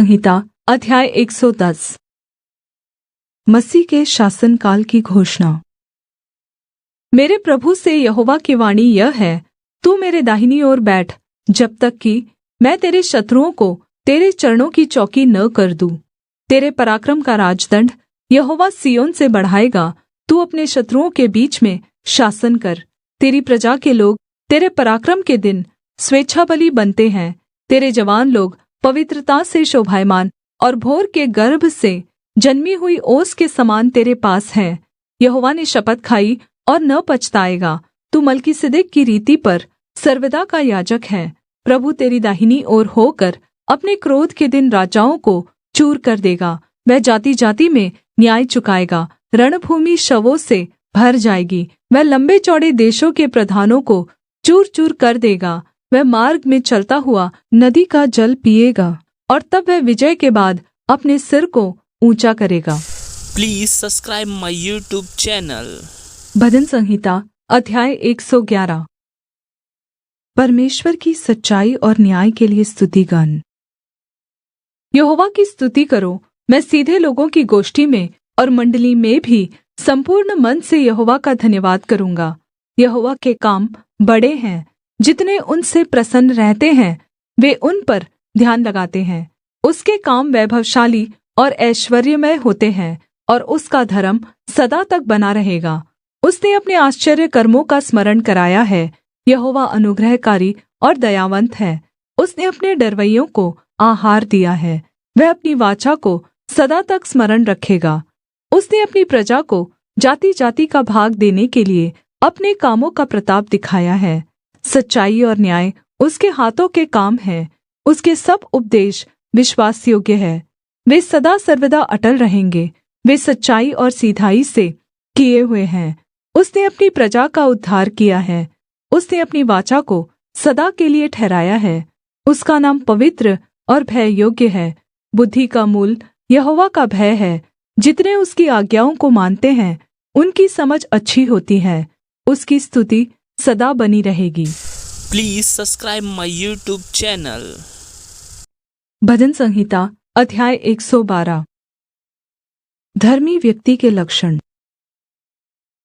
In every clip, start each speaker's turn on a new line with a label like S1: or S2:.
S1: संहिता अध्याय 110। मसीह के शासनकाल की घोषणा। मेरे प्रभु से यहोवा की वाणी यह है, तू मेरे दाहिनी ओर बैठ, जब तक कि मैं तेरे शत्रुओं को तेरे चरणों की चौकी न कर दूँ। तेरे पराक्रम का राजदण्ड यहोवा सिय्योन से बढ़ाएगा। तू अपने शत्रुओं के बीच में शासन कर। तेरी प्रजा के लोग तेरे पराक्रम के दिन स्वेच्छाबलि बनते हैं। तेरे जवान लोग पवित्रता से शोभायमान और भोर के गर्भ से जन्मी हुई ओस के समान तेरे पास हैं। यहोवा ने शपथ खाई और न पछताएगा। तू मलकीसिदक की रीति पर सर्वदा का याजक है। प्रभु तेरी दाहिनी ओर होकर अपने क्रोध के दिन राजाओं को चूर कर देगा। वह जाति-जाति में न्याय चुकाएगा। रणभूमि शवों से भर जाएगी। वह लंबे चौड़े देशों के प्रधानों को चूर चूर कर देगा। वह मार्ग में चलता हुआ नदी का जल पिएगा और तब वह विजय के बाद अपने सिर को ऊंचा करेगा।
S2: Please subscribe my YouTube channel.
S1: भजन संहिता अध्याय 111। परमेश्वर की सच्चाई और न्याय के लिए स्तुतिगान। यहोवा की स्तुति करो। मैं सीधे लोगों की गोष्ठी में और मंडली में भी संपूर्ण मन से यहोवा का धन्यवाद करूँगा। यहोवा के काम बड़े हैं। जितने उनसे प्रसन्न रहते हैं वे उन पर ध्यान लगाते हैं। उसके काम वैभवशाली और ऐश्वर्यमय होते हैं और उसका धर्म सदा तक बना रहेगा। उसने अपने आश्चर्य कर्मों का स्मरण कराया है। यहोवा अनुग्रहकारी और दयावन्त है। उसने अपने डरवैयों को आहार दिया है। वह अपनी वाचा को सदा तक स्मरण रखेगा। उसने अपनी प्रजा को जाति-जाति का भाग देने के लिए अपने कामों का प्रताप दिखाया है। सच्चाई और न्याय उसके हाथों के काम हैं। उसके सब उपदेश विश्वासयोग्य है। वे सदा सर्वदा अटल रहेंगे। वे सच्चाई और सिधाई से किए हुए हैं। उसने अपनी प्रजा का उद्धार किया है। उसने अपनी वाचा को सदा के लिए ठहराया है। उसका नाम पवित्र और भय योग्य है। बुद्धि का मूल यहोवा का भय है। जितने उसकी आज्ञाओं को मानते हैं उनकी समझ अच्छी होती है। उसकी स्तुति सदा बनी रहेगी।
S2: Please subscribe my YouTube channel.
S1: भजन संहिता अध्याय 112। धर्मी व्यक्ति के लक्षण।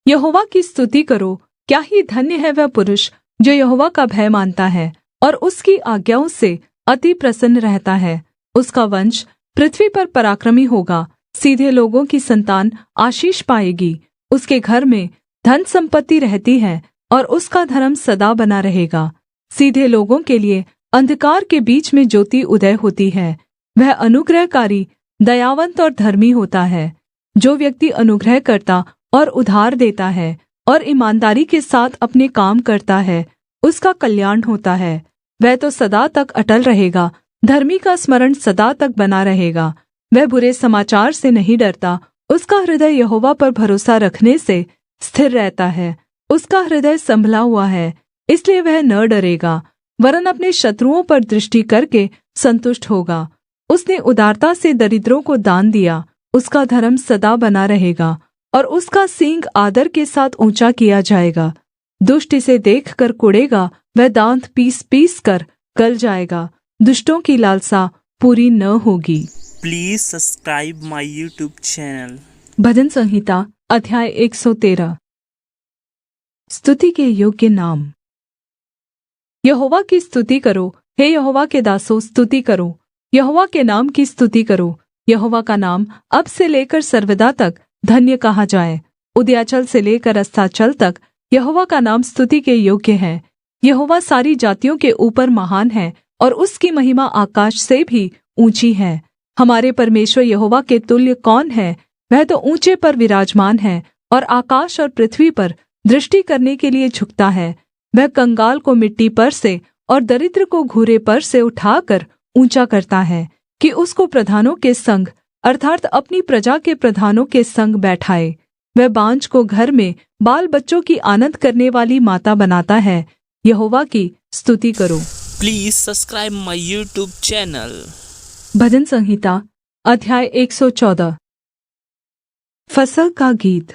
S1: यहोवा की स्तुति करो। क्या ही धन्य है वह पुरुष जो यहोवा का भय मानता है और उसकी आज्ञाओं से अति प्रसन्न रहता है। उसका वंश पृथ्वी पर पराक्रमी होगा। सीधे लोगों की संतान आशीष पाएगी। उसके घर में धन संपत्ति रहती है और उसका धर्म सदा बना रहेगा। सीधे लोगों के लिए अंधकार के बीच में ज्योति उदय होती है। वह अनुग्रहकारी, दयावन्त और धर्मी होता है। जो व्यक्ति अनुग्रह करता और उधार देता है और ईमानदारी के साथ अपने काम करता है उसका कल्याण होता है। वह तो सदा तक अटल रहेगा। धर्मी का स्मरण सदा तक बना रहेगा। वह बुरे समाचार से नहीं डरता। उसका हृदय यहोवा पर भरोसा रखने से स्थिर रहता है। उसका हृदय संभला हुआ है, इसलिए वह न डरेगा, वरन अपने शत्रुओं पर दृष्टि करके संतुष्ट होगा। उसने उदारता से दरिद्रों को दान दिया। उसका धर्म सदा बना रहेगा और उसका सींग आदर के साथ ऊंचा किया जाएगा। दुष्ट इसे देखकर कुढ़ेगा। वह दांत पीस-पीस कर गल जाएगा। दुष्टों की लालसा पूरी न होगी।
S2: Please subscribe my YouTube channel.
S1: भजन संहिता अध्याय 113। स्तुति के योग्य नाम। यहोवा की स्तुति करो। हे यहोवा के दासों, स्तुति करो। यहोवा के नाम की स्तुति करो। यहोवा का नाम अब से लेकर सर्वदा तक धन्य कहा जाए। उदयाचल से लेकर अस्ताचल तक यहोवा का नाम स्तुति के योग्य है। यहोवा सारी जातियों के ऊपर महान है और उसकी महिमा आकाश से भी ऊंची है। हमारे परमेश्वर यहोवा के तुल्य कौन है? वह तो ऊंचे पर विराजमान है और आकाश और पृथ्वी पर दृष्टि करने के लिए झुकता है। वह कंगाल को मिट्टी पर से और दरिद्र को घूरे पर से उठाकर ऊंचा करता है कि उसको प्रधानों के संग अर्थात अपनी प्रजा के प्रधानों के संग बैठाए। वह बाँझ को घर में बाल बच्चों की आनन्द करने वाली माता बनाता है। यहोवा की स्तुति करो।
S2: Please subscribe my YouTube channel.
S1: भजन संहिता अध्याय 114। फसल का गीत।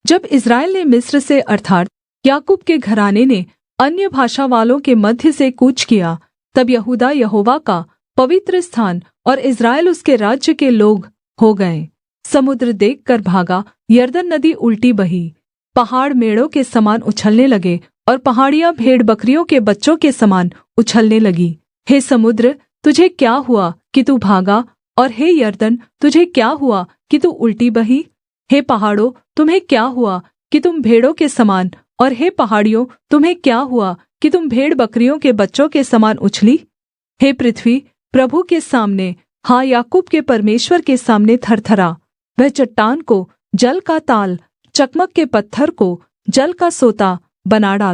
S1: जब इस्राएल ने मिस्र से अर्थात याकूब के घराने ने अन्य भाषा वालों के मध्य से कूच किया, तब यहूदा यहोवा का पवित्र स्थान और इस्राएल उसके राज्य के लोग हो गए। समुद्र देखकर भागा, यरदन नदी उल्टी बही। पहाड़ मेढ़ों के समान उछलने लगे और पहाड़ियाँ भेड़ बकरियों के बच्चों के समान उछलने लगी। हे समुद्र, तुझे क्या हुआ कि तू भागा? और हे यरदन, तुझे क्या हुआ कि तू उल्टी बही? हे पहाड़ों, तुम्हें क्या हुआ कि तुम भेड़ों के समान, और हे पहाड़ियों, तुम्हें क्या हुआ कि तुम भेड़ बकरियों के बच्चों के समान उछली? हे पृथ्वी, प्रभु के सामने, हाँ, याकूब के परमेश्वर के सामने थरथरा। वह चट्टान को जल का ताल, चकमक के पत्थर को जल का सोता बना डालता।